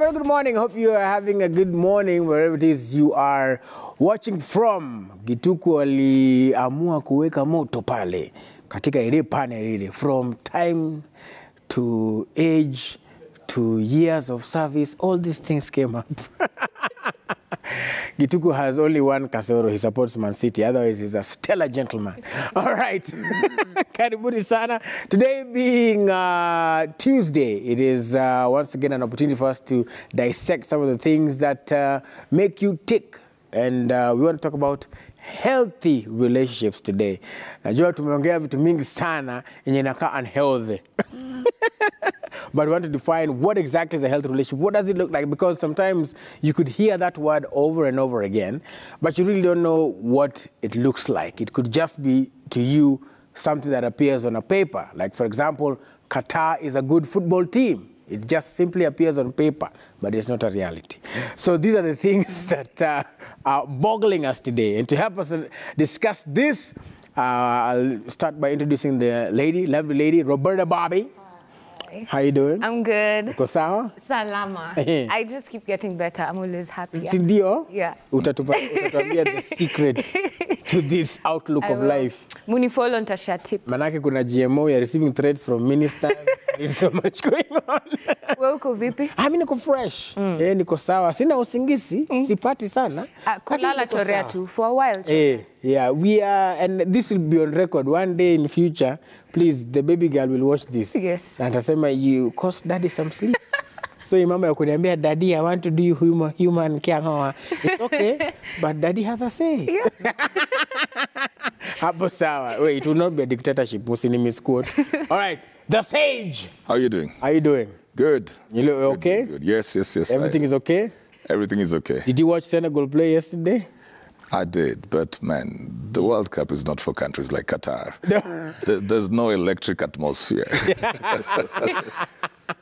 very good morning. Hope you are having a good morning wherever it is you are watching from. Gituku aliamua kuweka moto pale katika ile panel ile, from time to age to years of service, all these things came up. Gituku has only one kasoro. He supports Man City. Otherwise, he's a stellar gentleman. All right. Karibuni sana. Today being Tuesday, it is once again an opportunity for us to dissect some of the things that make you tick. And we want to talk about healthy relationships today. Najua tumeongea vitu mingi sana yenye inakaa unhealthy. But we want to define what exactly is a healthy relationship. What does it look like? Because sometimes you could hear that word over and over again, but you really don't know what it looks like. It could just be, to you, something that appears on a paper. Like, for example, Qatar is a good football team. It just simply appears on paper, but it's not a reality. So these are the things that are boggling us today. And to help us discuss this, I'll start by introducing the lady, lovely lady, Roberta Bobby. How you doing? I'm good. Uko sawa? Salama. I just keep getting better. I'm always happy. Sindio? Yeah. Utatuambia the secret to this outlook of life. Munifolo nitashare tips. Manake kuna GMO, you're receiving threats from ministers. There's so much going on. Wewe uko vipi? Mimi niko fresh. Niko sawa. Sina usingisi, sipati sana. Kulala chorea tu for a while. Yeah, we are, and this will be on record. One day in future, please, the baby girl will watch this. Yes. And atasema, you cost daddy some sleep. So your mama yakuniambia, daddy, I want to do human care. It's okay, but daddy has a say. Yeah. Hapo sawa. Wait, it will not be a dictatorship. Musini misquote. All right, the Sage. How are you doing? How are you doing? Good. You look okay? Good. Yes. Everything is okay? Everything is okay. Did you watch Senegal play yesterday? I did, but man, the World Cup is not for countries like Qatar. There's no electric atmosphere.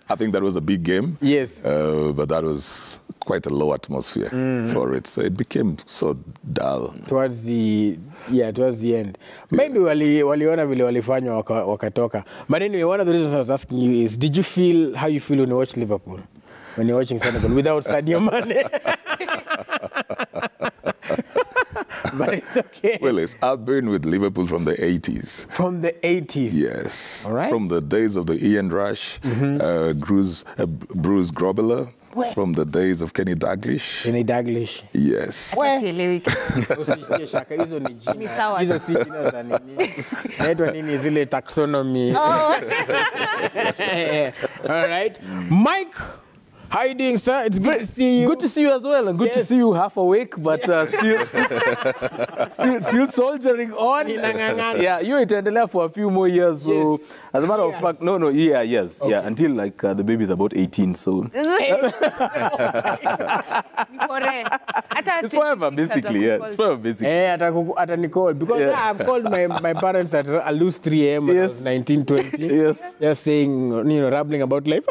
I think that was a big game. Yes. But that was quite a low atmosphere for it. So it became so dull. Towards the end. Maybe waliona vile walifanywa wakatoka. But anyway, one of the reasons I was asking you is, did you feel how you feel when you watch Liverpool? When you're watching Senegal without Sadio Mane? But it's okay. Well, I've been with Liverpool from the 80s. From the 80s? Yes. All right. From the days of the Ian Rush, Bruce Grobbelaar. Where? From the days of Kenny Dalglish. Kenny Dalglish. Yes. Hizo si jina za nini. Naitwa nini zile taxonomy. All right. Mike, how are you doing, sir? It's good to see you. Good to see you as well, and good to see you half awake, but still soldiering on. Yeah, you itaendelea for a few more years. So, as a matter of fact, yes, okay. Yeah, until like the baby is about 18. So, it's forever, basically. Yeah, it's forever, basically. At Nicole, because I've called my parents at a loose 3 a.m. when I was 19, 20. Yes. Just saying, rambling about life.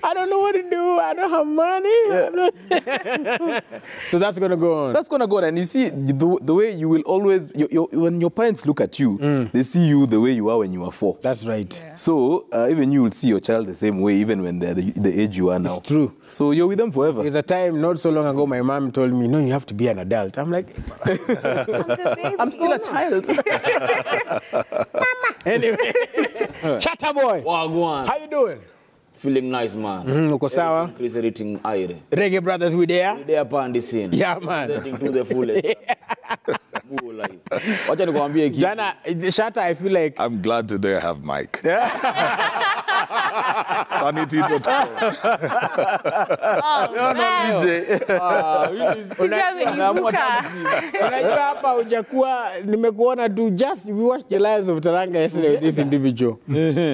I don't know what to do. I don't have money. Yeah. So that's going to go on. That's going to go on. And you see, the way you will always, when your parents look at you, they see you the way you are when you are 4. That's right. Yeah. So even you will see your child the same way, even when they're the age you are now. It's true. So you're with them forever. There's a time not so long ago, my mom told me, no, you have to be an adult. I'm like, I'm still a child. Mama. Anyway, Chatter boy. Wagwan. How you doing? Feeling nice, man. Uko sawa? Everything aire. Reggae Brothers, we there? We there upon the scene. Yeah, man. Setting to the fullest. Wacha nikwambie kitu. Jana, Shatta, I feel like... I'm glad today I have Mike. Sanity.com. Unajua hapa hujakuwa, nimekuona tu, just we watched the Lions of Taranga yesterday with this individual.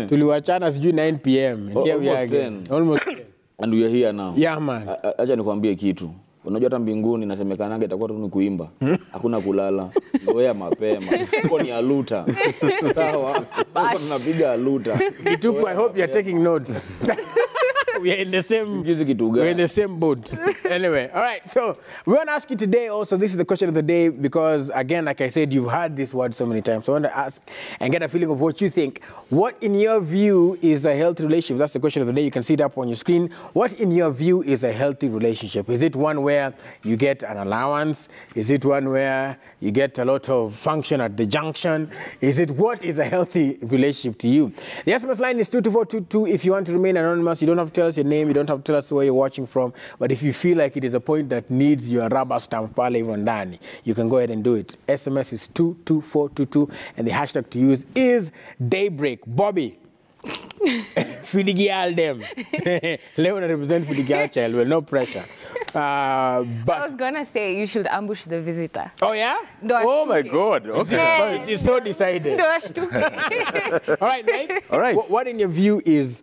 Tuliwachana sijui 9 p.m. And here we are again. Almost 10. And we are here now. Yeah, man. Acha nikwambie kitu. Unajua hata mbinguni nasemekanaga itakuwa tu ni kuimba. Hakuna kulala. Zoea mapema. Huko ni aluta. Sawa. Huko tunapiga aluta. Gituku, I hope you're taking notes. We are in the same. Sijui kitu gani. We're in the same boat. Anyway, all right. So we want to ask you today. Also, this is the question of the day because, again, like I said, you've heard this word so many times. So I want to ask and get a feeling of what you think. What, in your view, is a healthy relationship? That's the question of the day. You can see it up on your screen. What, in your view, is a healthy relationship? Is it one where you get an allowance? Is it one where you get a lot of function at the junction? What is a healthy relationship to you? The SMS line is 22422. If you want to remain anonymous, you don't have to tell us your name, you don't have to tell us where you're watching from. But if you feel like it is a point that needs your rubber stamp pale hivyo ndani, you can go ahead and do it. SMS is 22422, and the hashtag to use is Daybreak. Bobby. Fidigial them. Leona represent Fidigial child. Well, no pressure. But I was gonna say you should ambush the visitor. Oh yeah? Oh my God. Okay. It is so decided. All right, Mike. All right. What in your view is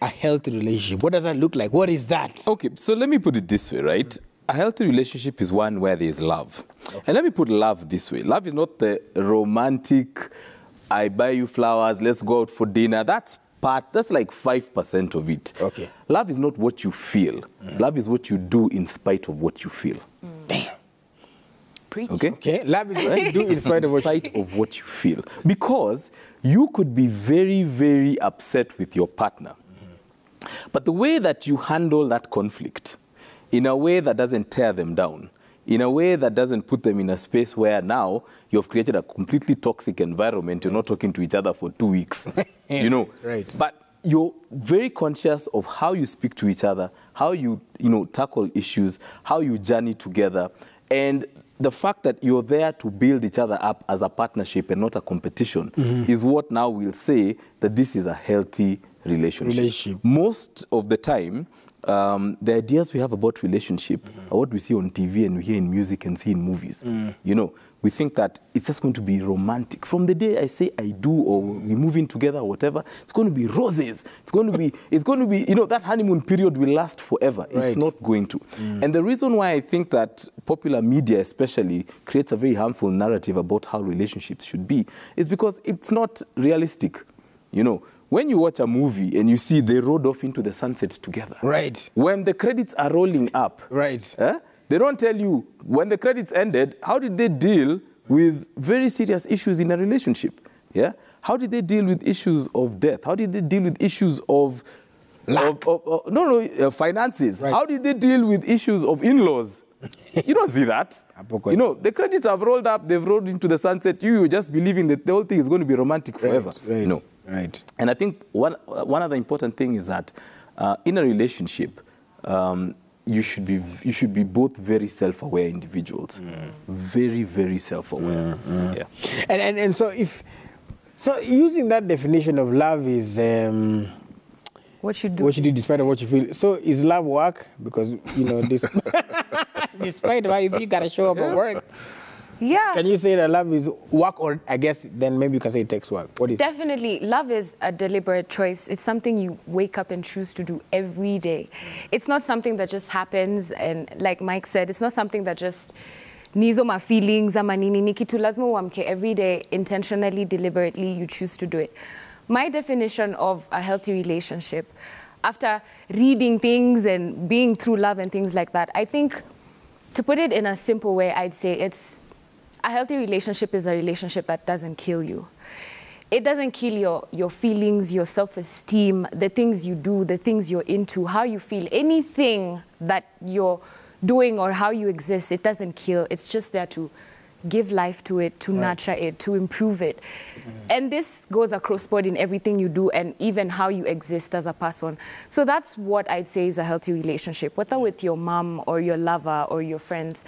a healthy relationship? What does that look like? What is that? Okay, so let me put it this way, right? A healthy relationship is one where there is love. Okay. And let me put love this way. Love is not the romantic, I buy you flowers, let's go out for dinner. That's like 5% of it. Okay. Love is not what you feel. Love is what you do in spite of what you feel. Damn. Preach. Okay? Okay. Love is what you do in spite of what you feel. Because you could be very, very upset with your partner. But the way that you handle that conflict, in a way that doesn't tear them down, in a way that doesn't put them in a space where now you've created a completely toxic environment, you're not talking to each other for 2 weeks, you know. Right. But you're very conscious of how you speak to each other, how you tackle issues, how you journey together, and the fact that you're there to build each other up as a partnership and not a competition is what now we'll say that this is a healthy relationship. Most of the time, the ideas we have about relationship are what we see on TV and we hear in music and see in movies. You know, we think that it's just going to be romantic. From the day I say I do or we move in together or whatever, it's going to be roses. It's going to be, you know, that honeymoon period will last forever. Right. It's not going to. And the reason why I think that popular media especially creates a very harmful narrative about how relationships should be is because it's not realistic. You know, when you watch a movie and you see they rode off into the sunset together. Right. When the credits are rolling up. Right. They don't tell you when the credits ended, how did they deal with very serious issues in a relationship? Yeah. How did they deal with issues of death? How did they deal with issues of finances? Right. How did they deal with issues of in-laws? You don't see that. You know, the credits have rolled up, they've rolled into the sunset. You're just believing that the whole thing is going to be romantic forever. Right. You know. Right. And I think one other important thing is that in a relationship, you should be both very self-aware individuals. Very, very self-aware. Yeah. And so using that definition of love is what you do despite of what you feel. So is love work? Because you know this despite why if you gotta show up at work. Yeah. Can you say that love is work, or I guess then maybe you can say it takes work? What do you think? Definitely. Love is a deliberate choice. It's something you wake up and choose to do every day. It's not something that just happens, and like Mike said, it's not something that just nizo ma feelings ama nini ni kitu lazima uamke every day, intentionally, deliberately, you choose to do it. My definition of a healthy relationship, after reading things and being through love and things like that, I think, to put it in a simple way, I'd say a healthy relationship is a relationship that doesn't kill you. It doesn't kill your feelings, your self-esteem, the things you do, the things you're into, how you feel. Anything that you're doing or how you exist, it doesn't kill. It's just there to give life to it, to nurture it, to improve it. And this goes across board in everything you do and even how you exist as a person. So that's what I'd say is a healthy relationship, whether with your mom or your lover or your friends.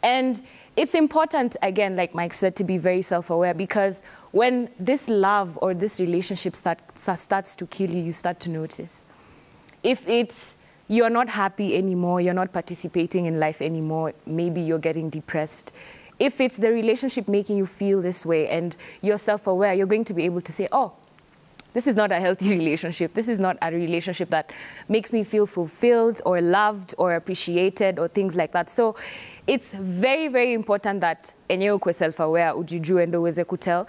And it's important, again, like Mike said, to be very self-aware, because when this love or this relationship starts to kill you, you start to notice. If you're not happy anymore, you're not participating in life anymore, maybe you're getting depressed. If it's the relationship making you feel this way and you're self-aware, you're going to be able to say, oh, this is not a healthy relationship. This is not a relationship that makes me feel fulfilled or loved or appreciated or things like that. So it's very, very important that enyewe ukwe self-aware, ujijue ndo uweze kutel.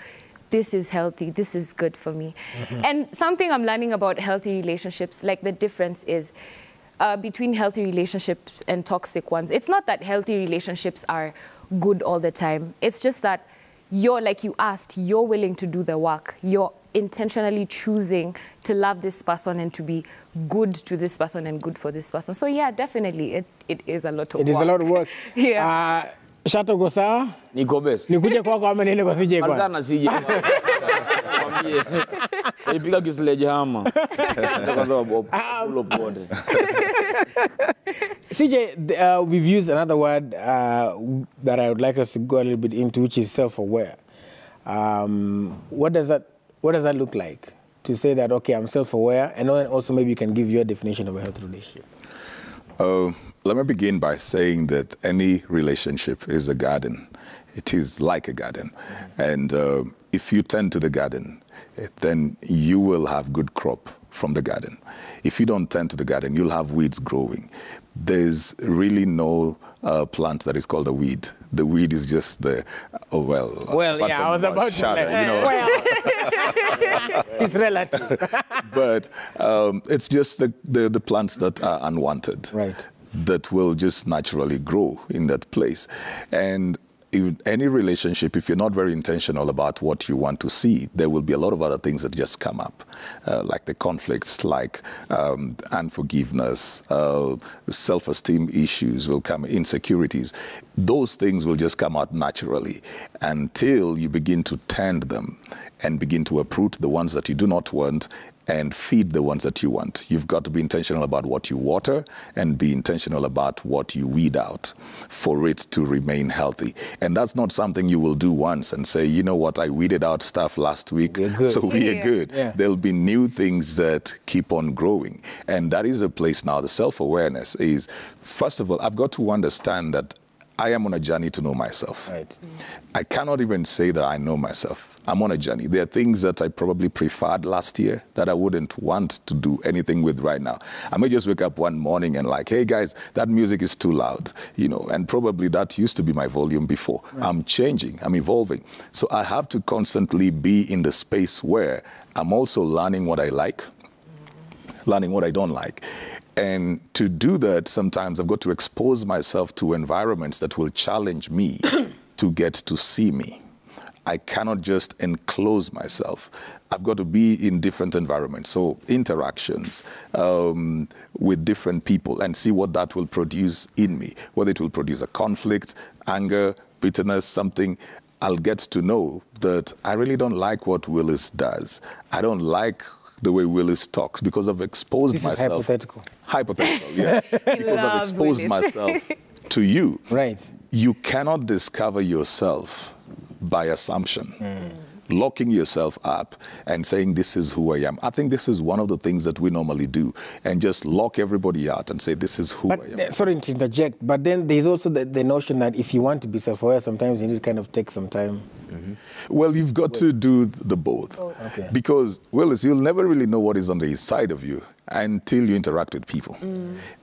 this is healthy, this is good for me. And something I'm learning about healthy relationships, like the difference is between healthy relationships and toxic ones. It's not that healthy relationships are good all the time. It's just that you're, like you asked, you're willing to do the work. You're intentionally choosing to love this person and to be good to this person and good for this person. So yeah, definitely, it is a lot of work. It is a lot of work. Yeah. Shato uko sawa? Niko best. Nikuje kwako ama niende kwa CJ kwanza? Alkana CJ. Kwambie. Ipiga kisledgehammer. Kwanza pull up wote. CJ, we've used another word that I would like us to go a little bit into, which is self-aware. What does that look like? To say that, okay, I'm self-aware, and then also maybe you can give your definition of a healthy relationship. Let me begin by saying that any relationship is a garden. It is like a garden. And if you tend to the garden, then you will have good crop from the garden. If you don't tend to the garden, you'll have weeds growing. There's really no plant that is called a weed. The weed is just the, Well, yeah, I was about shadow, to it's relative. But it's just the plants that are unwanted. Right. That will just naturally grow in that place. And in any relationship, if you're not very intentional about what you want to see, there will be a lot of other things that just come up, like the conflicts, like unforgiveness, self-esteem issues will come, insecurities. Those things will just come out naturally until you begin to tend them and begin to uproot the ones that you do not want and feed the ones that you want. You've got to be intentional about what you water and be intentional about what you weed out for it to remain healthy. And that's not something you will do once and say, you know what, I weeded out stuff last week, so we are good. Yeah. There'll be new things that keep on growing. And that is a place now, the self-awareness is, first of all, I've got to understand that I am on a journey to know myself. Right. I cannot even say that I know myself. I'm on a journey. There are things that I probably preferred last year that I wouldn't want to do anything with right now. I may just wake up one morning and like, hey guys, that music is too loud, you know, and probably that used to be my volume before. Right. I'm changing, I'm evolving. So I have to constantly be in the space where I'm also learning what I like, learning what I don't like. And to do that, sometimes I've got to expose myself to environments that will challenge me to get to see me. I cannot just enclose myself. I've got to be in different environments, so interactions with different people and see what that will produce in me, whether it will produce a conflict, anger, bitterness, something. I'll get to know that I really don't like what Willis does. I don't like the way Willis talks because I've exposed myself. This is hypothetical. Hypothetical, yeah. Because I've exposed Willis. myself to you. Right. You cannot discover yourself by assumption. Locking yourself up and saying, this is who I am. I think this is one of the things that we normally do, and just lock everybody out and say, this is who I am. Sorry to interject, but then there's also the notion that if you want to be self-aware, sometimes you need to kind of take some time. Well, you've got to do the both. Okay. Because, Willis, you'll never really know what is on the inside of you until you interact with people.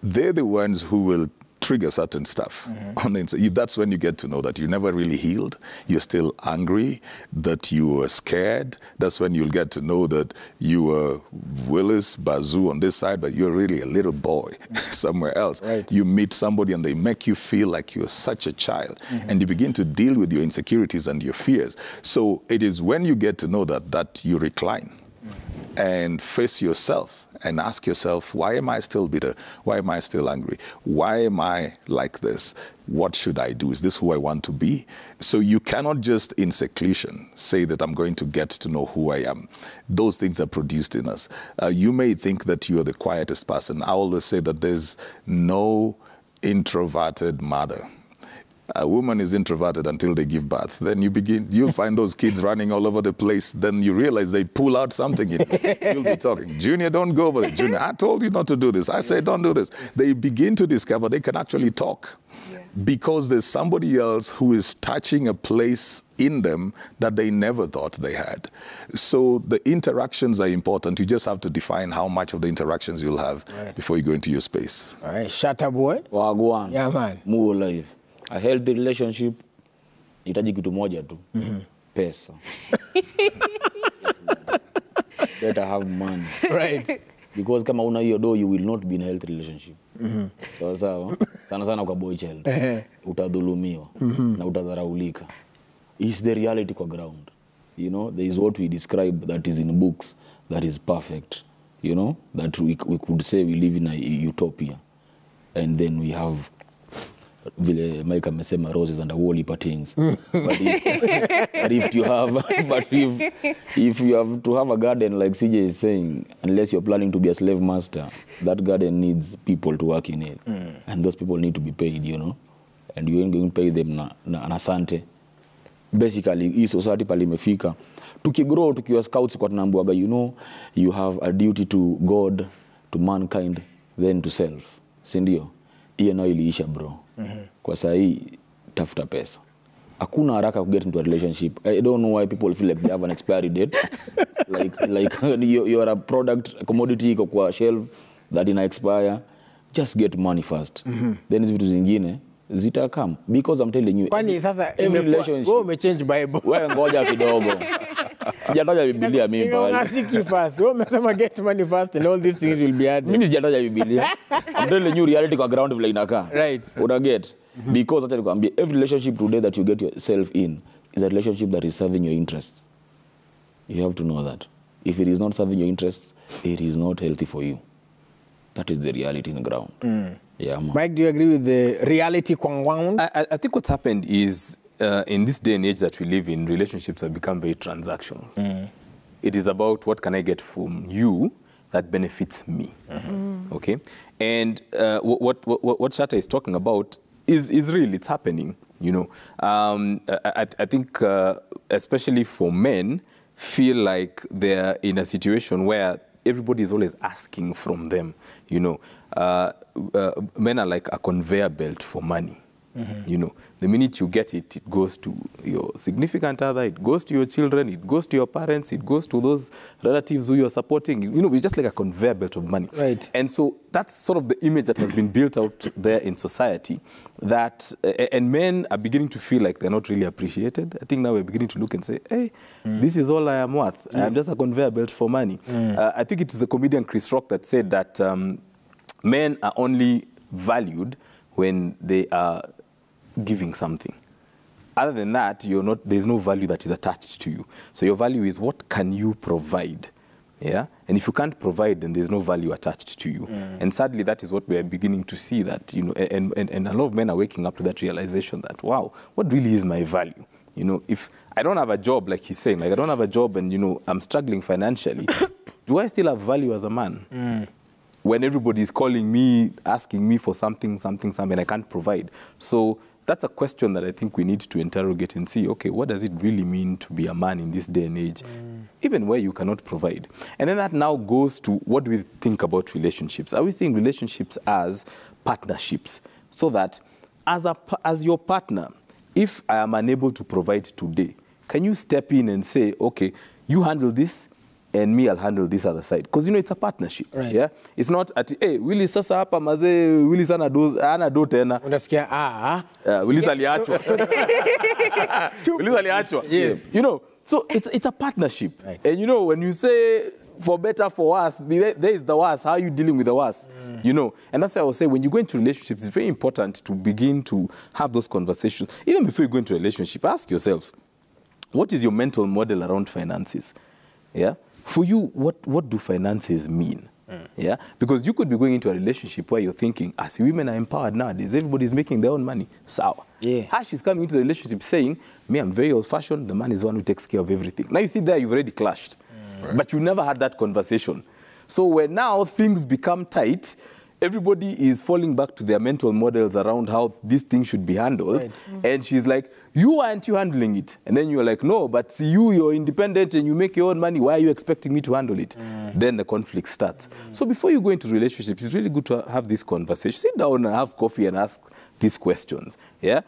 They're the ones who will trigger certain stuff on the inside. That's when you get to know that you never really healed. You're still angry, that you were scared. That's when you'll get to know that you were Willis Bazoo on this side, but you're really a little boy somewhere else. Right. You meet somebody and they make you feel like you're such a child. And you begin to deal with your insecurities and your fears. So it is when you get to know that you recline and face yourself and ask yourself, why am I still bitter? Why am I still angry? Why am I like this? What should I do? Is this who I want to be? So you cannot just in seclusion say that I'm going to get to know who I am. Those things are produced in us. You may think that you're the quietest person. I always say that there's no introverted mother. A woman is introverted until they give birth. Then you'll find those kids running all over the place. Then you realize they pull out something in you. You'll be talking, Junior, don't go over there. Junior, I told you not to do this. I said, don't do this. They begin to discover they can actually talk because there's somebody else who is touching a place in them that they never thought they had. So the interactions are important. You just have to define how much of the interactions you'll have before you go into your space. All right, Shatta boy. Wagwan. Yeah, man. More life. A healthy relationship, inahitaji kitu moja tu. Pesa. Yes, man. Better have money. Right. Because kama una hiyo do, you will not be in a healthy relationship. Sawa. Sana sana kwa boy child. Utadhulumiwa na utadharaulika. Is the reality kwa ground. You know, there is what we describe that is in books that is perfect. You know, that we could say we live in a utopia. And then we have vile Mike amesema roses and a whole heap of things. But if you have to have a garden, like CJ is saying, unless you're planning to be a slave master, that garden needs people to work in it. And those people need to be paid, you know. And you ain't going to pay them na asante. Basically, hii society pale imefika. Tukigrow, tukiwa scouts kwa tunaambiwaga, you know, you have a duty to God, to mankind, then to self. Si ndio? Hiyo nayo iliisha bro. Kwa saa hii tafuta pesa. Hakuna haraka to get into a relationship. I don't know why people feel like they have an expiry date. like you are a product, a commodity iko kwa shelf that ina expire. Just get money first. Then hizo vitu zingine zitakam, because I'm telling you, Kwani sasa every relationship wewe umechange Bible. wewe ngoja kidogo. Sijataja Biblia mimi pale. Ungasiki first. Wewe umesema get money first and all these things will be added. Mimi sijataja Biblia. I'm telling you reality kwa ground vile inakaa. Right. Una get? Because acha nikwambie, every relationship today that you get yourself in is a relationship that is serving your interests. You have to know that. If it is not serving your interests, it is not healthy for you. That is the reality in the ground. Yeah, man. Mike, do you agree with the reality ground? I think what's happened is in this day and age that we live in, relationships have become very transactional. It is about what can I get from you that benefits me. Okay? And what Shatta is talking about is real, it's happening, you know. I think especially for men, feel like they're in a situation where everybody is always asking from them, you know. Men are like a conveyor belt for money. You know, the minute you get it, it goes to your significant other, it goes to your children, it goes to your parents, it goes to those relatives who you're supporting. You know, it's just like a conveyor belt of money. Right. And so that's sort of the image that has been built out there in society, that, and men are beginning to feel like they're not really appreciated. I think now we're beginning to look and say, hey, this is all I am worth. I am just a conveyor belt for money. I think it was the comedian Chris Rock that said that men are only valued when they are giving something. Other than that, there's no value that is attached to you. So your value is what can you provide? Yeah? And if you can't provide, then there's no value attached to you. And sadly, that is what we are beginning to see, that, you know, and a lot of men are waking up to that realization that, wow, what really is my value? You know, if I don't have a job, like he's saying, like I don't have a job and, you know, I'm struggling financially, do I still have value as a man? When everybody is calling me, asking me for something, I can't provide. So that's a question that I think we need to interrogate and see, okay, what does it really mean to be a man in this day and age, even where you cannot provide? And then that now goes to what do we think about relationships? Are we seeing relationships as partnerships? So that as your partner, if I am unable to provide today, can you step in and say, okay, you handle this, and me, I'll handle this other side. Because, you know, it's a partnership. Right. Yeah? It's not at, hey, Willy sasa hapa maze, Willy sana do tena. Unasikia, Willy aliachwa. Willy aliachwa. Yes. You know, so it's a partnership. Right. And, you know, when you say, for better, for worse, there is the worse. How are you dealing with the worse? You know, and that's why I was saying, when you go into relationships, it's very important to begin to have those conversations. Even before you go into a relationship, ask yourself, what is your mental model around finances? Yeah? For you, what do finances mean? Yeah? Because you could be going into a relationship where you're thinking, as women are empowered nowadays, everybody's making their own money. Sour. Yeah. Ash is coming into the relationship saying, me, I'm very old-fashioned, the man is the one who takes care of everything. Now you see there, you've already clashed. Right. But you never had that conversation. So when now things become tight, everybody is falling back to their mental models around how this thing should be handled. Right. And she's like, you aren't you handling it? And then you're like, no, but you're independent and you make your own money. Why are you expecting me to handle it? Then the conflict starts. So before you go into relationships, it's really good to have this conversation. Sit down and have coffee and ask these questions. Yeah?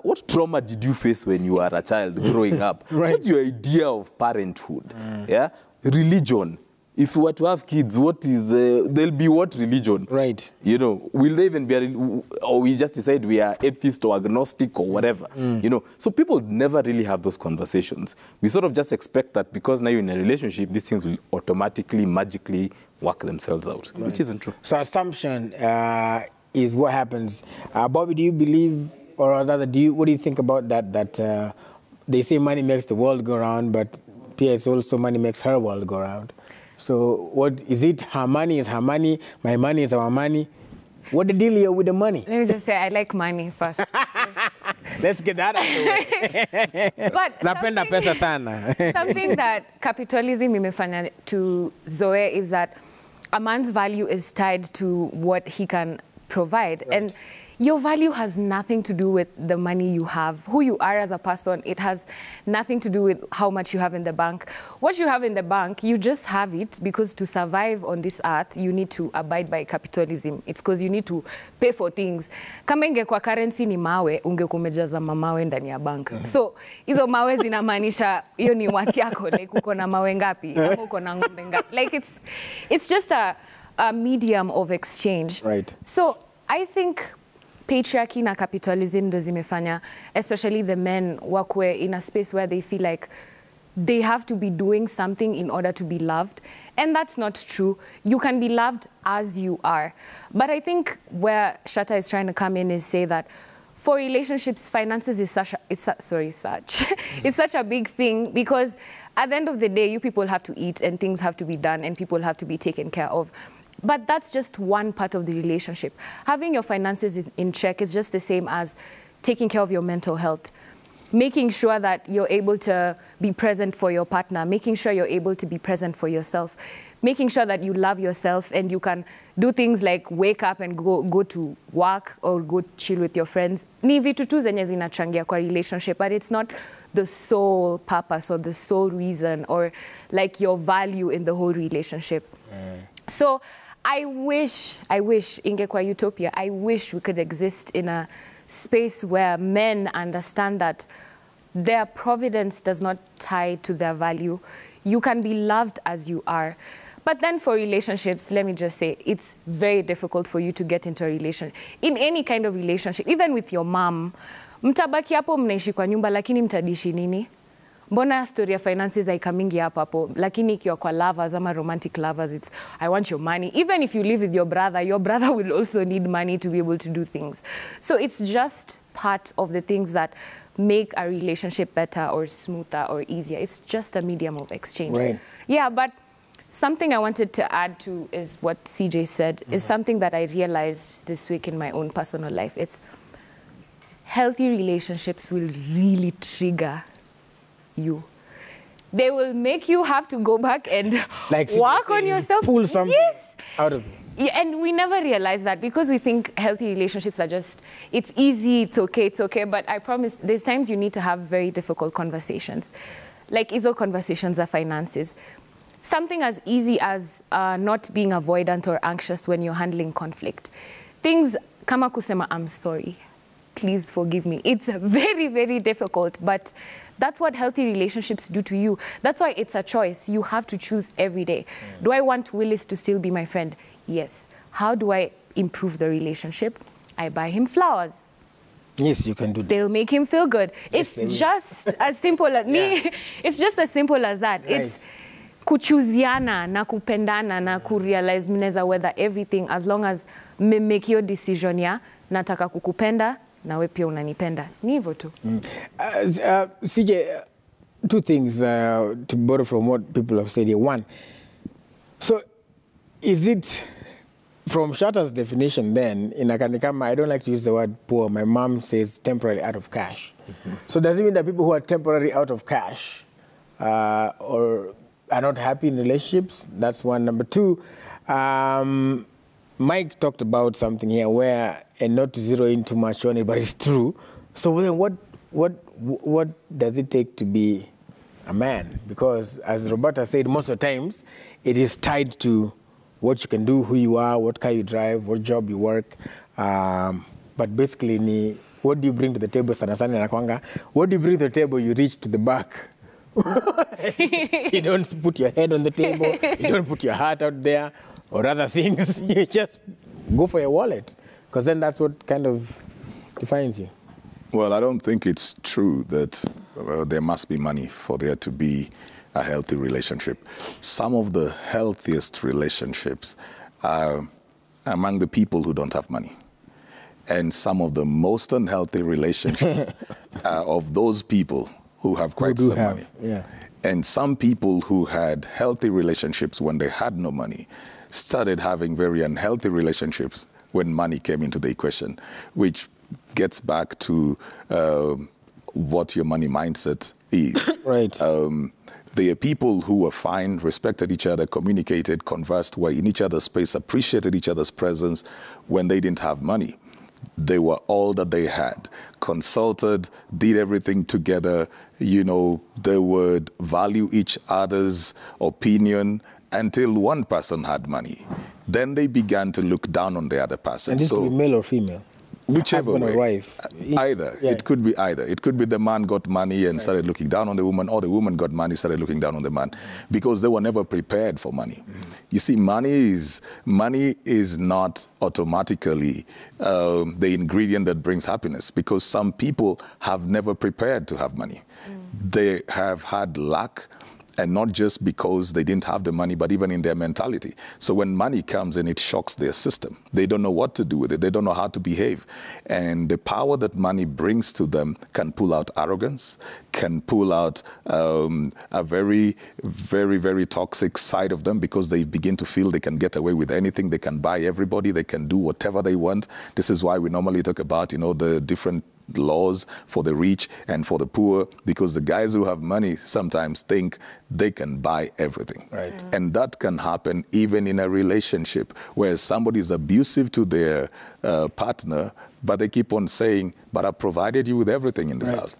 What trauma did you face when you were a child growing up? Right. What's your idea of parenthood? Yeah? Religion. if we were to have kids, what is they'll be what religion? Right. You know, will they even be, or we just decide we are atheist or agnostic or whatever? You know, so people never really have those conversations. We sort of just expect that because now you're in a relationship, these things will automatically, magically work themselves out, which isn't true. So assumption is what happens. Bobby, do you believe, or rather, what do you think about that? That they say money makes the world go round, but P.S. also money makes her world go round. So what is it? Her money is her money. My money is our money. What the deal here with the money? Let me just say, I like money first. Let's get that out of the way. But Napenda pesa sana. something that capitalism imefanya to Zoe is that a man's value is tied to what he can provide. Right. And your value has nothing to do with the money you have, who you are as a person. It has nothing to do with how much you have in the bank. What you have in the bank, you just have it because to survive on this earth, you need to abide by capitalism. It's because you need to pay for things. Kama ingekuwa currency ni mawe, ungekuwa umejaza mamawe ndani ya bank. So, hizo mawe zinamaanisha hiyo ni worth yako. Like, uko na mawe ngapi? Ama uko na ng'ombe ngapi? Like, it's just a medium of exchange. Right. So, I think patriarchy na capitalism ndo zimefanya, especially the men, wakwe in a space where they feel like they have to be doing something in order to be loved. And that's not true. You can be loved as you are. But I think where Shatta is trying to come in is say that for relationships, finances is it's such a big thing, because at the end of the day, you people have to eat and things have to be done and people have to be taken care of. But that's just one part of the relationship. Having your finances in check is just the same as taking care of your mental health, making sure that you're able to be present for your partner, making sure you're able to be present for yourself, making sure that you love yourself and you can do things like wake up and go to work or go chill with your friends. Ni vitu tu zenye zinachangia kwa relationship, but it's not the sole purpose or the sole reason or like your value in the whole relationship. So I wish ingekuwa utopia, I wish we could exist in a space where men understand that their providence does not tie to their value. You can be loved as you are. But then for relationships, let me just say, it's very difficult for you to get into a relationship. In any kind of relationship, even with your mom, mtabaki hapo mnaishi kwa nyumba, lakini mtadishi nini? Mbona story ya finances haikamingi hapo, lakini ikiwa kwa lovers ama romantic lovers, it's I want your money. Even if you live with your brother will also need money to be able to do things. So it's just part of the things that make a relationship better or smoother or easier. It's just a medium of exchange. Right. Yeah, but something I wanted to add to is what CJ said, is something that I realized this week in my own personal life. It's healthy relationships will really trigger you. They will make you have to go back and like work on yourself. Pull something out of you. Yeah, and we never realize that because we think healthy relationships are just, it's easy, it's okay. But I promise, there's times you need to have very difficult conversations. Like hizo conversations are finances. Something as easy as not being avoidant or anxious when you're handling conflict. Things kama kusema, I'm sorry, please forgive me. It's very, very difficult, but that's what healthy relationships do to you. That's why it's a choice. You have to choose every day. Do I want Willis to still be my friend? Yes. How do I improve the relationship? I buy him flowers. Yes, you can do that. They'll make him feel good. Yes, it's just as simple as it's just as simple as that. Right. It's kuchuziana na kupendana na kurealize mnaweza weather everything as long as me make your decision ya nataka kukupenda na wewe pia unanipenda. Ni hivyo tu. CJ, two things to borrow from what people have said here. One, so is it from Shatta's definition then, in Akanikama, I don't like to use the word poor. My mom says temporarily out of cash. So does it mean that people who are temporarily out of cash or are not happy in relationships? That's one. Number two, Mike talked about something here where, and not to zero in too much on it, but it's true. So then what does it take to be a man? Because as Roberta said, most of the times it is tied to what you can do, who you are, what car you drive, what job you work. But basically, what do you bring to the table? Sana sana nakwanga. What do you bring to the table? You reach to the back You don't put your head on the table. You don't put your heart out there or other things. You just go for your wallet, because then that's what kind of defines you. Well, I don't think it's true that there must be money for there to be a healthy relationship. Some of the healthiest relationships are among the people who don't have money. And some of the most unhealthy relationships are of those people who have quite some money. Yeah. And some people who had healthy relationships when they had no money started having very unhealthy relationships when money came into the equation, which gets back to what your money mindset is. Right. There are people who were fine, respected each other, communicated, conversed, were in each other's space, appreciated each other's presence when they didn't have money. They were all that they had, consulted, did everything together. You know, they would value each other's opinion until one person had money. Then they began to look down on the other person. And this could be male or female? Whichever husband way. or wife? Either. Yeah. It could be either. It could be the man got money and started looking down on the woman, or the woman got money, started looking down on the man, because they were never prepared for money. You see, money is not automatically the ingredient that brings happiness, because some people have never prepared to have money. They have had lack, and not just because they didn't have the money, but even in their mentality. So when money comes in, it shocks their system. They don't know what to do with it. They don't know how to behave. And the power that money brings to them can pull out arrogance, can pull out a very, very, very toxic side of them, because they begin to feel they can get away with anything. They can buy everybody. They can do whatever they want. This is why we normally talk about, you know, the different laws for the rich and for the poor, because the guys who have money sometimes think they can buy everything. Right. And that can happen even in a relationship where somebody is abusive to their partner, but they keep on saying, but I provided you with everything in this house.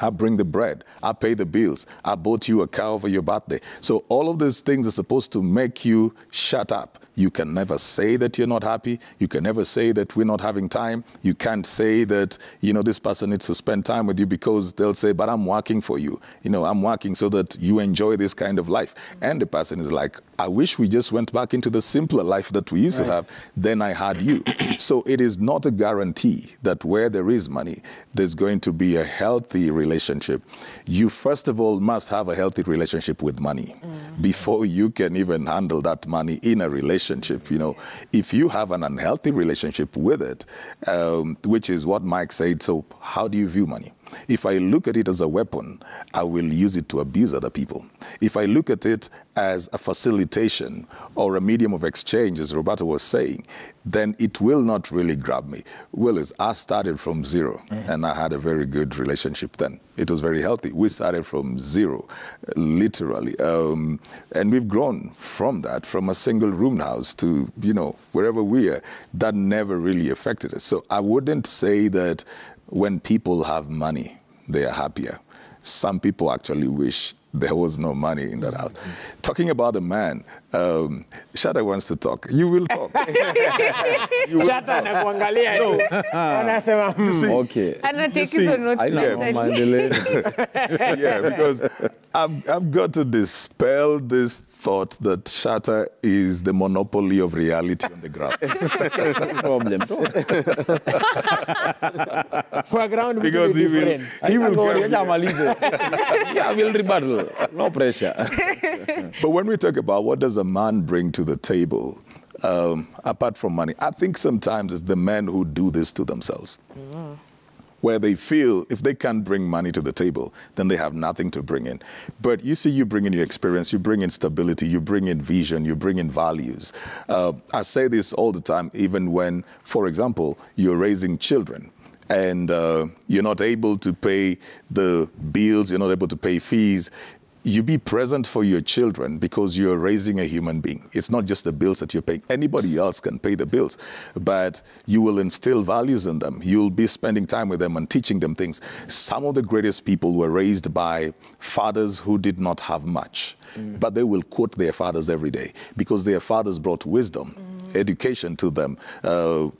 I bring the bread, I pay the bills, I bought you a car over your birthday. So all of these things are supposed to make you shut up. You can never say that you're not happy. You can never say that we're not having time. You can't say that, you know, this person needs to spend time with you, because they'll say, but I'm working for you. You know, I'm working so that you enjoy this kind of life. And the person is like, I wish we just went back into the simpler life that we used to have. Then I had you. So it is not a guarantee that where there is money, there's going to be a healthy relationship. You, first of all, must have a healthy relationship with money before you can even handle that money in a relationship. You know, if you have an unhealthy relationship with it, which is what Mike said, so how do you view money? If I look at it as a weapon, I will use it to abuse other people. If I look at it as a facilitation or a medium of exchange, as Roberto was saying, then it will not really grab me. Willis, I started from zero, and I had a very good relationship then. It was very healthy. We started from zero, literally. And we've grown from that, from a single room house to, you know, wherever we are. That never really affected us. So I wouldn't say that when people have money, they are happier. Some people actually wish there was no money in that house. Talking about the man, Shatta wants to talk. You will talk. Shatta anakuangalia tu. Anasema Okay. Yeah, because I've got to dispel this thought that Shatta is the monopoly of reality on the ground. Problem. kwa ground Because he will come here. I will rebuttal. No pressure. But when we talk about what does a man bring to the table, apart from money, I think sometimes it's the men who do this to themselves. Where they feel if they can't bring money to the table, then they have nothing to bring in. But you see, you bring in your experience, you bring in stability, you bring in vision, you bring in values. I say this all the time, even when, for example, you're raising children and you're not able to pay the bills, you're not able to pay fees. You be present for your children because you're raising a human being. It's not just the bills that you're paying. Anybody else can pay the bills, but you will instill values in them. You'll be spending time with them and teaching them things. Some of the greatest people were raised by fathers who did not have much, but they will quote their fathers every day because their fathers brought wisdom. education to them,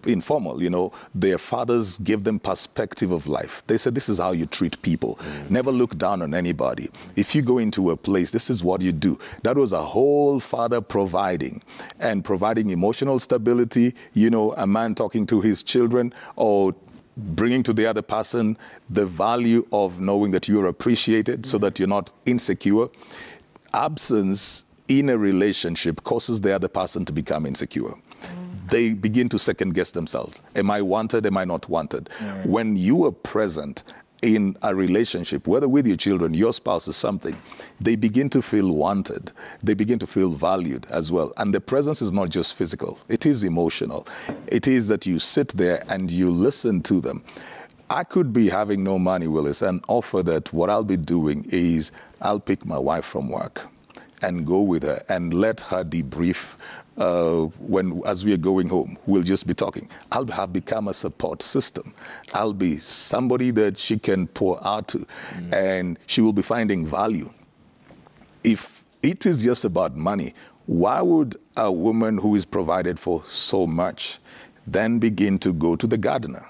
informal, you know. Their fathers give them perspective of life. They said, this is how you treat people. Never look down on anybody. If you go into a place, this is what you do. That was a whole father providing, and providing emotional stability, you know, a man talking to his children, or bringing to the other person the value of knowing that you're appreciated so that you're not insecure. Absence in a relationship causes the other person to become insecure. They begin to second guess themselves. Am I wanted? Am I not wanted? When you are present in a relationship, whether with your children, your spouse, or something, they begin to feel wanted. They begin to feel valued as well. And the presence is not just physical. It is emotional. It is that you sit there and you listen to them. I could be having no money, Willis, and offer that what I'll be doing is I'll pick my wife from work and go with her and let her debrief as we are going home. We'll just be talking. I'll have become a support system. I'll be somebody that she can pour out to, and she will be finding value. If it is just about money, why would a woman who is provided for so much then begin to go to the gardener?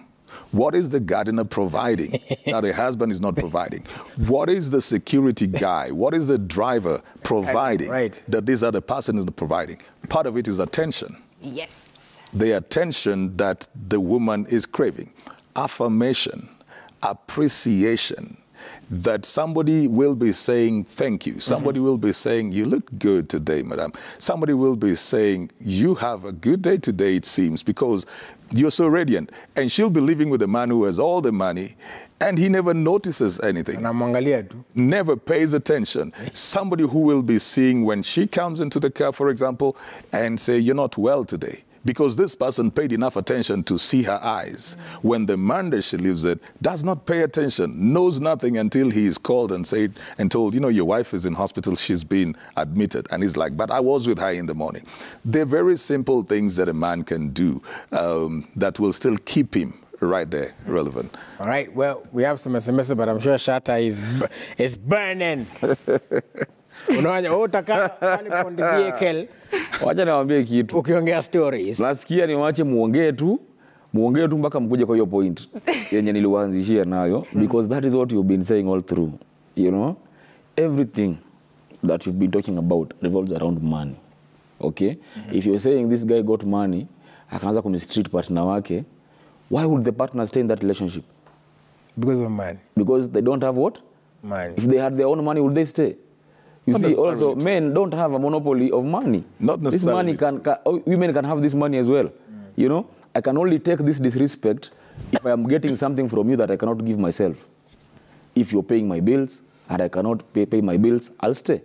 What is the gardener providing that the husband is not providing? What is the security guy? What is the driver providing that this other person is not providing? Part of it is attention. Yes. The attention that the woman is craving. Affirmation, appreciation, that somebody will be saying thank you. Somebody will be saying, you look good today, madam. Somebody will be saying, you have a good day today, it seems, because you're so radiant. And she'll be living with a man who has all the money, and he never notices anything. Never pays attention. Somebody who will be seeing when she comes into the car, for example, and say, you're not well today. Because this person paid enough attention to see her eyes. When the man that she lives with does not pay attention, knows nothing until he is called and said and told, you know, your wife is in hospital, she's been admitted. And he's like, but I was with her in the morning. They're very simple things that a man can do that will still keep him right there relevant. All right, well, we have some SMS, but I'm sure Shatta is burning. Wacha niwaambie kitu. Ukiongea stories. Nasikia niwache muongee tu mpaka mkuje kwa hiyo point yenye niliwaanzishia nayo, because that is what you've been saying all through. You know, everything that you've been talking about revolves around money. Okay? If you're saying this guy got money, akaanza kumistreat partner wake, why would the partner stay in that relationship? Because of money. Because they don't have what? Money. If they had their own money, would they stay? You see, also, men don't have a monopoly of money. Not necessarily. This money women can have this money as well. You know, I can only take this disrespect if I am getting something from you that I cannot give myself. If you're paying my bills and I cannot pay my bills, I'll stay.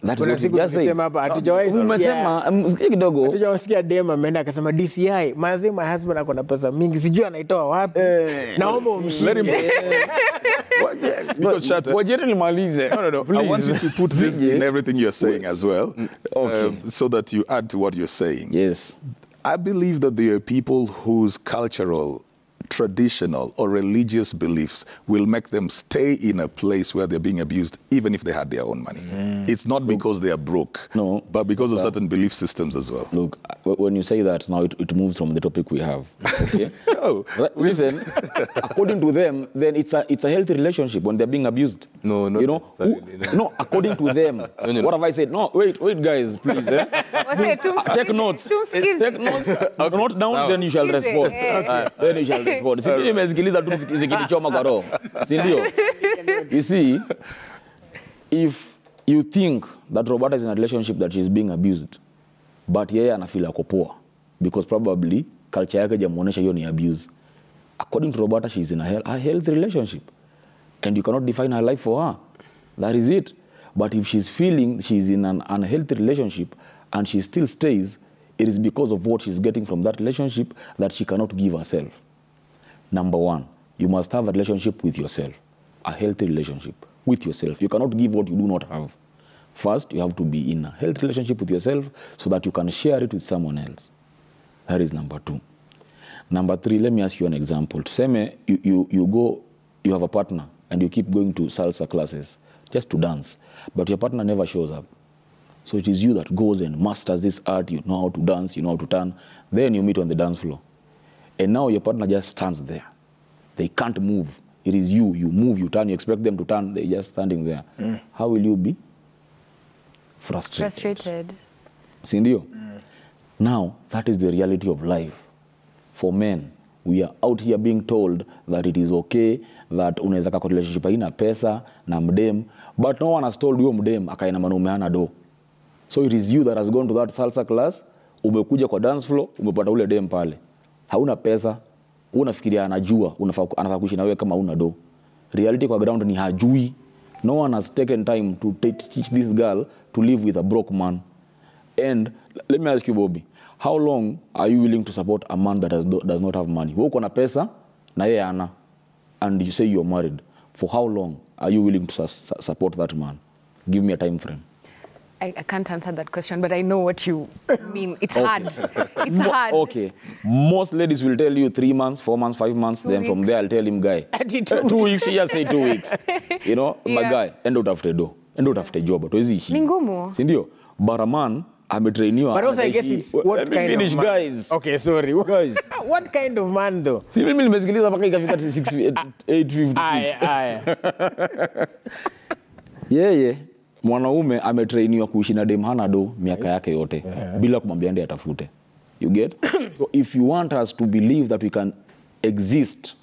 That is what you just said. Hatujawasikia dem ameenda akasema DCI, my husband akona pesa mingi, sijui anaitoa wapi. Naomba umshike. No. I want you to put this in everything you're saying as well, so that you add to what you're saying. Yes. I believe that there are people whose cultural, traditional, or religious beliefs will make them stay in a place where they're being abused, even if they had their own money. It's not because they are broke, but because of certain belief systems as well. Look, when you say that, now it moves from the topic we have. Okay? Listen, according to them, then it's a healthy relationship when they're being abused. No, you know? No, according to them. What have I said? No, wait, guys, please. Take notes. Take notes. Note down, then you shall respond. Then you shall respond. You see, if you think that Roberta is in a relationship that she's being abused, but yeye anafeel ako poa, because probably culture yake jamuonesha hiyo ni abuse. According to Roberta, she's in a healthy relationship, and you cannot define her life for her. That is it. But if she's feeling she's in an unhealthy relationship and she still stays, it is because of what she's getting from that relationship that she cannot give herself. Number one, you must have a relationship with yourself, a healthy relationship with yourself. You cannot give what you do not have. First, you have to be in a healthy relationship with yourself so that you can share it with someone else. That is number two. Number three, let me ask you an example. Say you have a partner and you keep going to salsa classes just to dance, but your partner never shows up. So it is you that goes and masters this art. You know how to dance, you know how to turn. Then you meet on the dance floor. And now your partner just stands there. They can't move. It is you. You move, you turn, you expect them to turn. They're just standing there. How will you be? Frustrated. Sindio? Now, that is the reality of life. For men, we are out here being told that it is okay, that unaweza kwa relationship haina pesa na mdem, but no one has told you mdem akaina manume hana do. So it is you that has gone to that salsa class, umekuja kwa dance floor, umepata ule dem pale. Hauna pesa, unafikiria anajua, anafaa kuishi na wewe kama huna do. Reality kwa ground ni hajui. No one has taken time to teach this girl to live with a broke man. And let me ask you, Bobby, how long are you willing to support a man that does not have money? Wewe uko na pesa na yeye ana, and you say you're married. For how long are you willing to support that man? Give me a time frame. I can't answer that question, but I know what you mean. It's hard. It's hard. Okay. Most ladies will tell you 3 months, 4 months, 5 months. Then from there, I'll tell him, guy, 2 weeks, she just say 2 weeks. You know, my guy, end out after do. End out after job. But is he? Ningumu. Sindio? But a man, I'm a trainee. But also, I guess it's what kind of man? Guys. Okay, sorry. Guys. What kind of man, though? Si mimi nimesikiliza mpaka ikafika 850. Aya. Yeye mwanaume ametrainiwa kuishi na dem hana do miaka yake yote bila kumwambia ndiye atafute. You get? So if you want us to believe that we can exist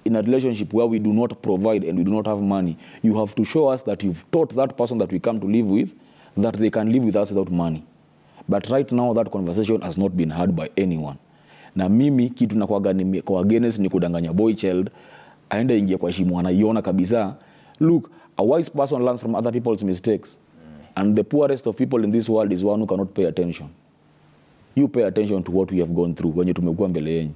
in a relationship where we do not provide and we do not have money, you have to show us that you've taught that person that we come to live with that they can live with us without money. But right now that conversation has not been heard by anyone. Na mimi kitu na kwa against ni kudanganya boy child aende ingia kwa shimo anaiona kabisa. Look, a wise person learns from other people's mistakes. And the poorest of people in this world is one who cannot pay attention. You pay attention to what we have gone through when tumekuwa mbele yenu.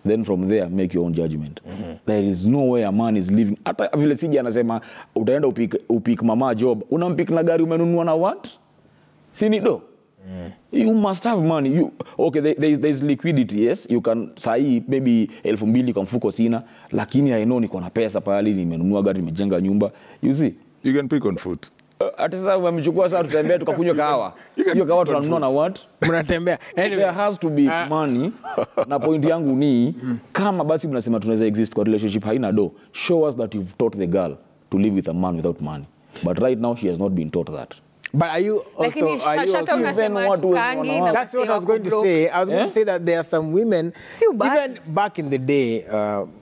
Then from there, make your own judgment. There is no way a man is living. Hata vile siji anasema, utaenda upik mama job. Unampik na gari umenunua na what? Sini do? You must have money. Okay, there's liquidity, yes. You can say maybe 2,000 kwa mfuko sina, lakini I know niko na pesa pale, nimenunua gari, nimejenga nyumba. You see? You can pick on foot. Hata sasa umechukua saa tutembea tukakunywa kahawa. Hiyo kahawa tunanunua na what? Mnatembea. Anyway, there has to be money. Na point yangu ni kama basi mnasema tunaweza exist kwa relationship haina do, show us that you've taught the girl to live with a man without money. But right now she has not been taught that. But are you also... That's what I was going to say. I was going to say that there are some women, even back in the day,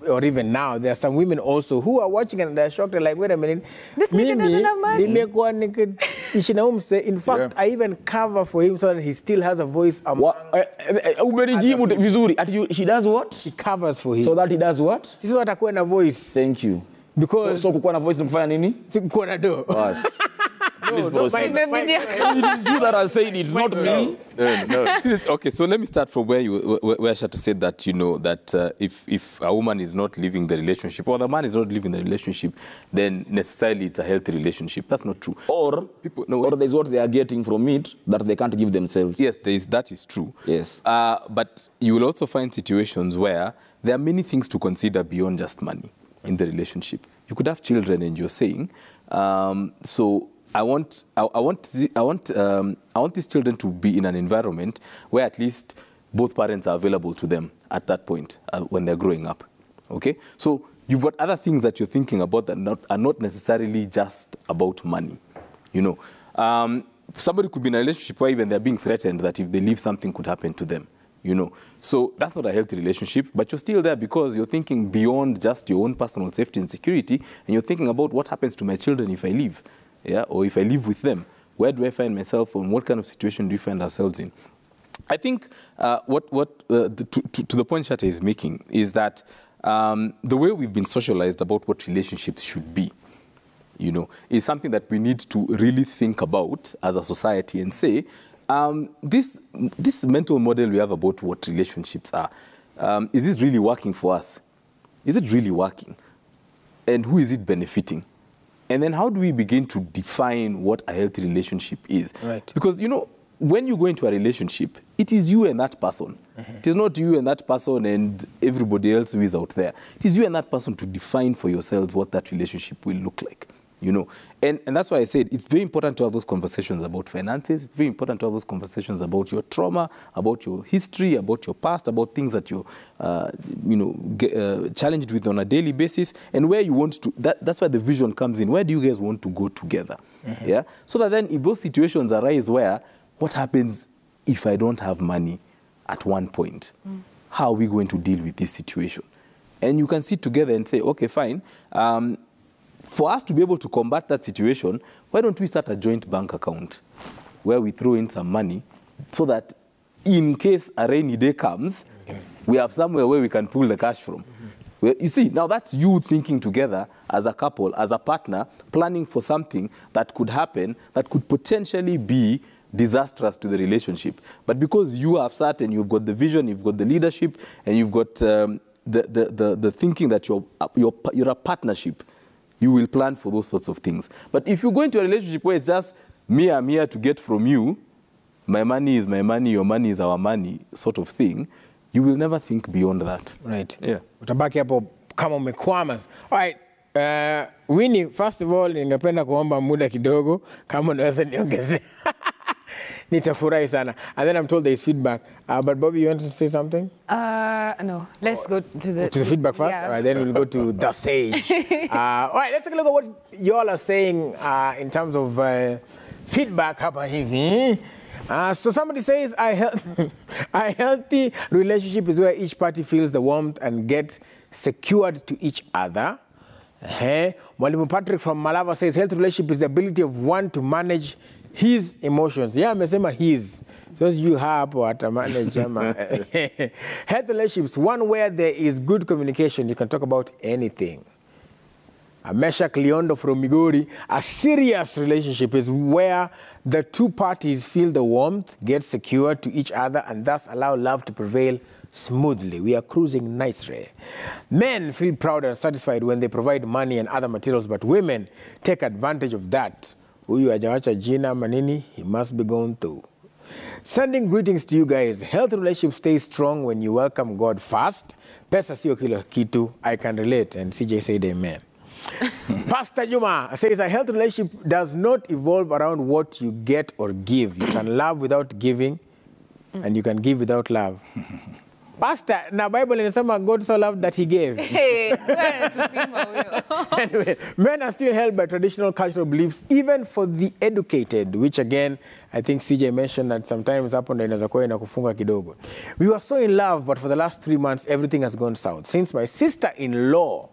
or even now, there are some women also who are watching and they're shocked. They're like, wait a minute. This nigga doesn't have money. In fact, I even cover for him so that he still has a voice among... She does what? She covers for him. So that he does what? Sisi watakuwa na voice. Thank you. Because... So kukuwa na voice ni kufanya nini? Kukuwa na do. It is you that has said it, not me. No. Okay, so let me start from where Shatta said that, you know, that if a woman is not living the relationship or the man is not living the relationship, then necessarily it's a healthy relationship. That's not true. Or there's what they are getting from it that they can't give themselves. Yes, that is true. Yes. But you will also find situations where there are many things to consider beyond just money in the relationship. You could have children, and you're saying, so I want these children to be in an environment where at least both parents are available to them at that point when they're growing up. Okay, so you've got other things that you're thinking about that are not necessarily just about money. You know, somebody could be in a relationship where even they're being threatened that if they leave, something could happen to them. You know, so that's not a healthy relationship, but you're still there because you're thinking beyond just your own personal safety and security, and you're thinking about what happens to my children if I leave. Yeah, or if I live with them, where do I find myself, and what kind of situation do we find ourselves in? I think to the point Shatta is making is that the way we've been socialized about what relationships should be, you know, is something that we need to really think about as a society and say, this mental model we have about what relationships are, is this really working for us? Is it really working? And who is it benefiting? And then how do we begin to define what a healthy relationship is? Right. Because, you know, when you go into a relationship, it is you and that person. It is not you and that person and everybody else who is out there. It is you and that person to define for yourselves what that relationship will look like. you know. And that's why I said it's very important to have those conversations about finances. It's very important to have those conversations about your trauma, about your history, about your past, about things that you're, challenged with on a daily basis, and where you want to, that's why the vision comes in. Where do you guys want to go together? Yeah? So that then if those situations arise where, what happens if I don't have money at one point? How are we going to deal with this situation? And you can sit together and say, okay, fine. For us to be able to combat that situation, why don't we start a joint bank account where we throw in some money so that in case a rainy day comes, we have somewhere where we can pull the cash from. You see, now that's you thinking together as a couple, as a partner, planning for something that could happen, that could potentially be disastrous to the relationship. But because you have sat and you've got the vision, you've got the leadership, and you've got the thinking that you're a partnership, you will plan for those sorts of things. But if you go into a relationship where it's just, me, I'm here to get from you, my money is my money, your money is our money, sort of thing, you will never think beyond that. Right. Yeah. Utabaki hapo kama umekwama. All right. Winnie, first of all, ningependa kuomba muda kidogo kama unaweza niongezea. Nitafurahi sana. And then I'm told there is feedback. But Bobby, you want to say something? No. Let's go to the feedback first? Yeah. All right, then we'll go to the sage. All right, let's take a look at what you all are saying in terms of feedback. So somebody says, a healthy relationship is where each party feels the warmth and get secured to each other. Mwalimu Patrick from Malava says, healthy relationship is the ability of one to manage his emotions. Yeah, amesema his. So you have what manage. Healthy relationships, one where there is good communication, you can talk about anything. Meshach Leondo from Migori, a serious relationship is where the two parties feel the warmth, get secured to each other, and thus allow love to prevail smoothly. We are cruising nicely. Men feel proud and satisfied when they provide money and other materials, but women take advantage of that. Huyu hajawacha jina manini, he must be going through. Sending greetings to you guys. Healthy relationship stays strong when you welcome God first. Pesa sio kila kitu. I can relate. And CJ said amen. Pastor Juma says a healthy relationship does not evolve around what you get or give. You can love without giving, and you can give without love. Pastor, na Bible inasema God so loved that he gave. Anyway, men are still held by traditional cultural beliefs, even for the educated, which again, I think CJ mentioned that sometimes hapo ndo inaweza kuwa inakufunga kidogo. We were so in love, but for the last 3 months, everything has gone south. Since my sister-in-law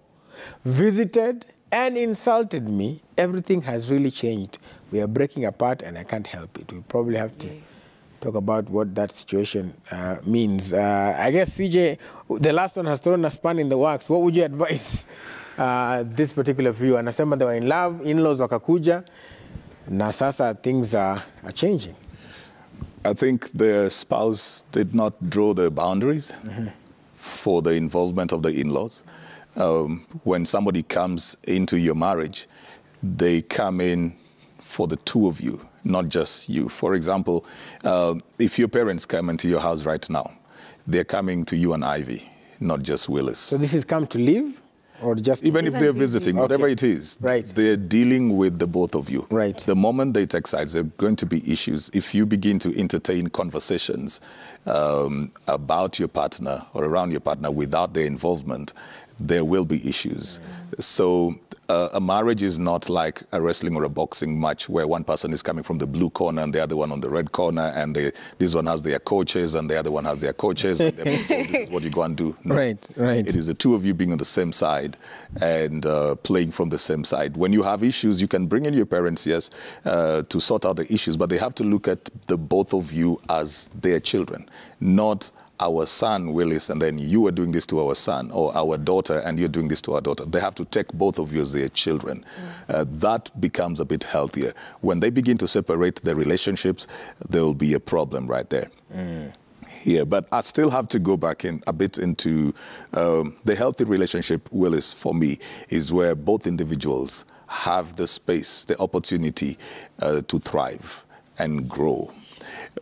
visited and insulted me, everything has really changed. We are breaking apart and I can't help it. We probably have to talk about what that situation means. I guess CJ, the last one has thrown a span in the works. What would you advise this particular view? Anasema they were in love, in-laws wakakuja, na sasa things are changing. I think the spouse did not draw the boundaries for the involvement of the in-laws. When somebody comes into your marriage, they come in for the two of you, not just you. For example, if your parents come into your house right now, they're coming to you and Ivy, not just Willis. So this is come to live? Or just even if they're visiting, whatever it is, right, they're dealing with the both of you. Right. The moment they take sides, there are going to be issues. If you begin to entertain conversations about your partner or around your partner without their involvement, there will be issues. So a marriage is not like a wrestling or a boxing match where one person is coming from the blue corner and the other one on the red corner, and this one has their coaches and the other one has their coaches, and they're told this is what you go and do. No. Right. It is the two of you being on the same side and playing from the same side. When you have issues, you can bring in your parents, yes, to sort out the issues, but they have to look at the both of you as their children, not our son, Willis, and then you are doing this to our son, or our daughter, and you're doing this to our daughter. They have to take both of you as their children. That becomes a bit healthier. When they begin to separate the relationships, there will be a problem right there. Yeah, but I still have to go back in a bit into the healthy relationship, Willis, for me, is where both individuals have the space, the opportunity to thrive and grow.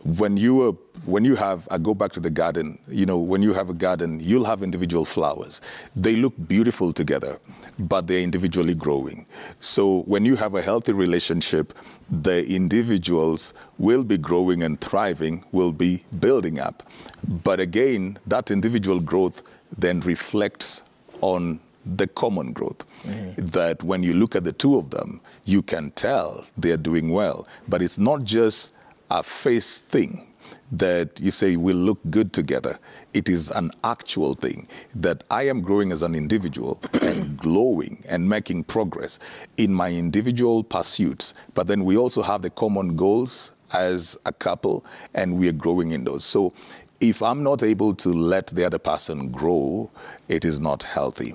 When you have, I go back to the garden, you know, when you have a garden, you'll have individual flowers. They look beautiful together, but they're individually growing. So when you have a healthy relationship, the individuals will be growing and thriving, will be building up. But again, that individual growth then reflects on the common growth. That when you look at the two of them, you can tell they're doing well. But it's not just a face thing that you say will look good together. It is an actual thing that I am growing as an individual and glowing and making progress in my individual pursuits. But then we also have the common goals as a couple, and we are growing in those. So if I'm not able to let the other person grow, it is not healthy.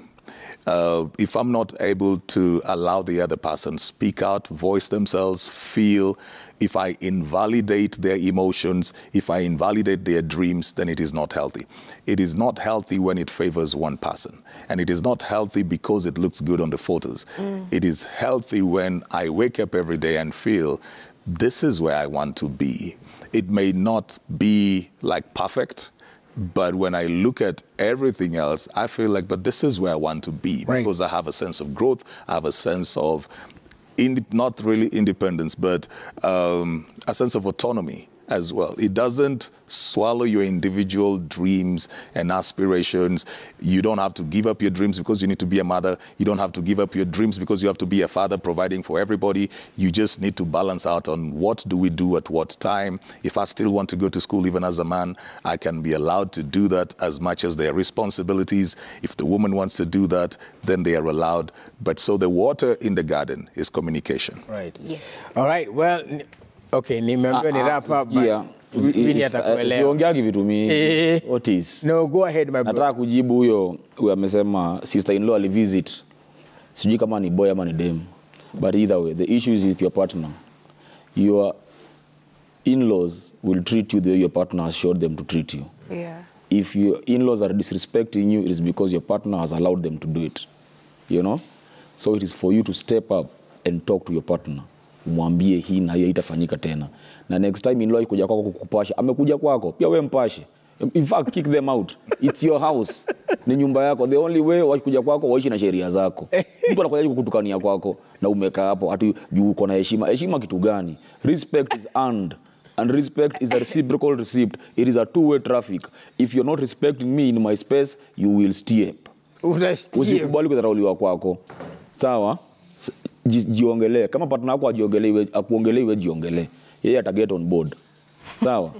If I'm not able to allow the other person speak out, voice themselves, feel, if I invalidate their emotions, if I invalidate their dreams, then it is not healthy. It is not healthy when it favors one person. And it is not healthy because it looks good on the photos. It is healthy when I wake up every day and feel, this is where I want to be. It may not be like perfect, but when I look at everything else, I feel like, but this is where I want to be. Right. Because I have a sense of growth, I have a sense of, not really independence, but a sense of autonomy as well. It doesn't swallow your individual dreams and aspirations. You don't have to give up your dreams because you need to be a mother. You don't have to give up your dreams because you have to be a father providing for everybody. You just need to balance out on what do we do at what time. If I still want to go to school, even as a man, I can be allowed to do that as much as their responsibilities. If the woman wants to do that, then they are allowed. But so the water in the garden is communication. Right. Yes. All right. Well, okay, nimeambiwa ni wrap up, but yeah. Winnie atakuelewa. Siongeagi vitu mingi. What is? No, go ahead, my brother. Nataka kujibu huyo amesema sister-in-law alivisit. Sijui kama ni boy ama ni dem. But either way, the issue is with your partner. Your in-laws will treat you the way your partner has showed them to treat you. Yeah. If your in-laws are disrespecting you, it is because your partner has allowed them to do it. You know? So it is for you to step up and talk to your partner. Mwambie hii na hiyo itafanyika tena. Na next time in-law ikuja kwako kukupasha, amekuja kwako, pia wewe mpashe. In fact, kick them out. It's your house. Ni nyumba yako. The only way wakikuja kwako waishi na sheria zako. Mtu anakuja kukutukania kwako na umekaa hapo hata juu uko na heshima. Heshima kitu gani? Respect is earned. And respect is a reciprocal receipt. It is a two-way traffic. If you're not respecting me in my space, you will step. Usikubali kudharauliwa kwako. Sawa? Jiongelee. Kama partner wako akuongelee iwe jiongelee. Yeye ata get on board. Sawa?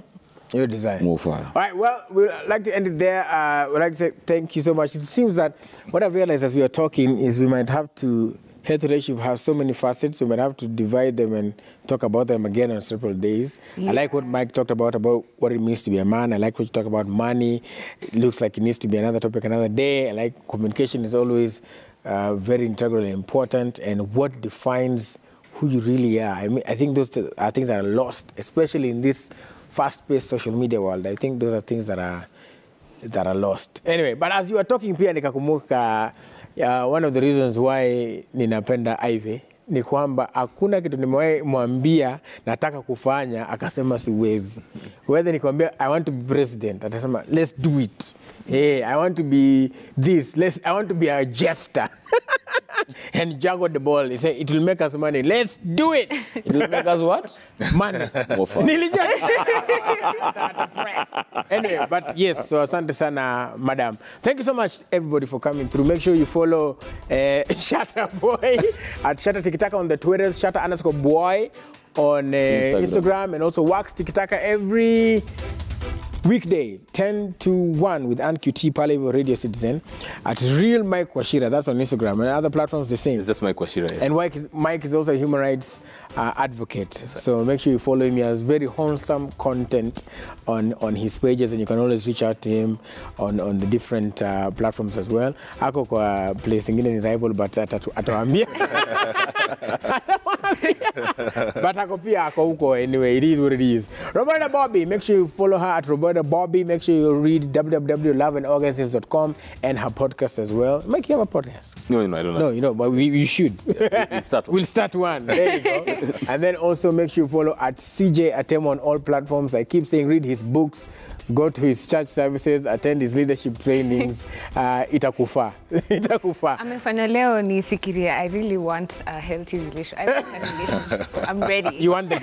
Your design. More fire. All right, well, we'd like to end it there. We'd like to say thank you so much. It seems that what I've realized as we are talking is we might have to, health relationship has so many facets, so we might have to divide them and talk about them again on several days. Yeah. I like what Mike talked about what it means to be a man. I like what you talk about money. It looks like it needs to be another topic another day. I like communication is always very integral and important, and what defines who you really are. I mean, I think those are things that are lost, especially in this fast-paced social media world. I think those are things that are lost. Anyway, but as you were talking, pia nikakumbuka one of the reasons why ninapenda Ivy ni kwamba hakuna kitu nimemwambia nataka kufanya akasema siwezi. Whether nikwambia I want to be president, atasema let's do it. Hey, I want to be this. I want to be a jester. And juggle the ball. He said, it will make us money. Let's do it. It will make us what? Money. Anyway, but yes, so asante sana, madam. Thank you so much, everybody, for coming through. Make sure you follow Shatta Boy at Shatta Tikitaka on the Twitters, Shatta_boy on Instagram, and also Wax Tikitaka every weekday, 10 to 1 with AnQT Palaver Radio Citizen at Real Mike Washira. That's on Instagram. And other platforms the same. It's just Mike Washira. Yes. And Mike is also a human rights advocate. Yes, so make sure you follow him. He has very wholesome content on his pages, and you can always reach out to him on the different platforms as well. Ako kwa place ingine ni rival, but atawambia. But ako pia ako huko anyway. It is what it is. Roberta Bobby, make sure you follow her at Roberta Bobby. Make sure you read www.loveandorgasms.com and her podcast as well. Mike, you have a podcast? No, I don't know. No, you know, but we should. We'll start one. We'll start one. There you go. And then also make sure you follow at CJ Atemo on all platforms. I keep saying read his books, go to his church services, attend his leadership trainings. Itakufa. Itakufa. Amefanya leo nifikirie, I really want a healthy relationship. I want a relationship. I'm ready. You want the